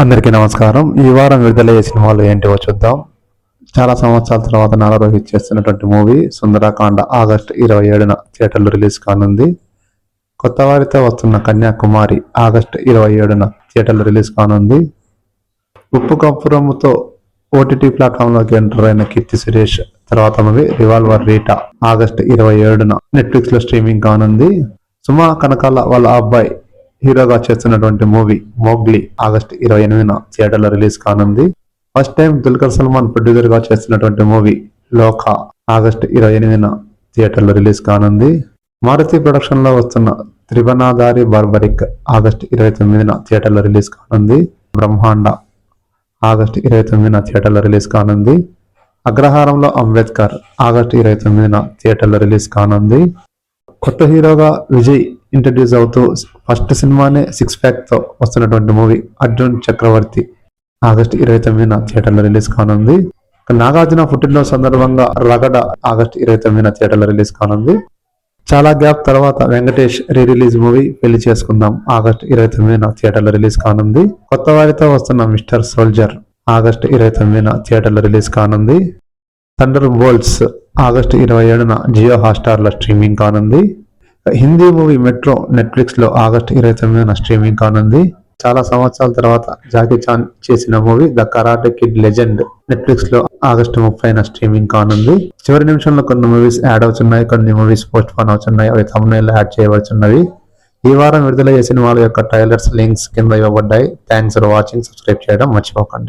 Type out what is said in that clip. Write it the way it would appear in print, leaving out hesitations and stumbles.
అందరికీ నమస్కారం. ఈ వారం విడుదలయ్యే సినిమాలు ఏంటివో చూద్దాం. చాలా సంవత్సరాల తర్వాత నారా రోహిత్ చేస్తున్నటువంటి మూవీ సుందరకాండ ఆగస్టు 27న థియేటర్లో రిలీజ్ కానుంది. కొత్త వారితో వస్తున్న కన్యాకుమారి ఆగస్టు 27న థియేటర్లో రిలీజ్ కానుంది. ఉప్పు కప్పురముతో ఓటీటీ ప్లాట్ఫామ్లోకి ఎంటర్ అయిన కీర్తి సురేష్ తర్వాత మూవీ రివాల్వర్ రీటా ఆగస్టు 27న నెట్ఫ్లిక్స్లో స్ట్రీమింగ్ కానుంది. సుమా కనకాల వాళ్ళ అబ్బాయి హీరోగా చేస్తున్నటువంటి మూవీ మోగ్లీ ఆగస్టు 28న థియేటర్లో రిలీజ్ కానుంది. First time Dulquer Salman producer గా చేస్తున్నటువంటి మూవీ లోకా ఆగస్టు 28న థియేటర్లో రిలీజ్ కానుంది. మారుతి ప్రొడక్షన్ లో వస్తున్న త్రిభువనాధారి బార్బరిక్ ఆగస్టు 29న థియేటర్లో రిలీజ్ కానుంది. బ్రహ్మాండ ఆగస్టు 29న థియేటర్లో రిలీజ్ కానుంది. అగ్రహారంలో అంబేద్కర్ ఆగస్టు 29న థియేటర్లో రిలీజ్ కానుంది. కొత్త హీరోగా విజయ్ ఇంట్రడ్యూస్ అవుతూ ఫస్ట్ సినిమానే సిక్స్ ప్యాక్ తో వస్తున్నటువంటి మూవీ అర్జున్ చక్రవర్తి ఆగస్టు 29న థియేటర్లో రిలీజ్ కానుంది. నాగార్జున పుట్టినరోజు సందర్భంగా రగడ ఆగస్టు 29న థియేటర్లో రిలీజ్ కానుంది. చాలా గ్యాప్ తర్వాత వెంకటేష్ రీ రిలీజ్ మూవీ పెళ్లి చేసుకుందాం ఆగస్టు 29న థియేటర్లో రిలీజ్ కానుంది. కొత్త వారితో వస్తున్న మిస్టర్ సోల్జర్ ఆగస్టు 29న థియేటర్లో రిలీజ్ కానుంది. థండర్ బోల్ట్స్ ఆగస్టు 27న జియో హాట్స్టార్ లో స్ట్రీమింగ్ కానుంది. హిందీ మూవీ మెట్రో నెట్ఫ్లిక్స్ లో ఆగస్టు 29న స్ట్రీమింగ్ కానుంది. చాలా సంవత్సరాల తర్వాత జాకీ చాన్ చేసిన movie the Karate Kid Legend Netflix లో ఆగస్టు 30న స్ట్రీమింగ్ కానుంది. చివరి నిమిషంలో కొన్ని మూవీస్ యాడ్ అవుతున్నాయి, కొన్ని మూవీస్ పోస్ట్ పోన్ అవుతున్నాయి. అవి థంబ్నెయిల్ యాడ్ చేయవచ్చున్నవి. ఈ వారం విడుదలయ్యే సినిమాల యొక్క ట్రైలర్స్ లింక్స్ కింద ఇవ్వబడ్డాయి. Thanks for watching. సబ్స్క్రైబ్ చేయడం మర్చిపోకండి.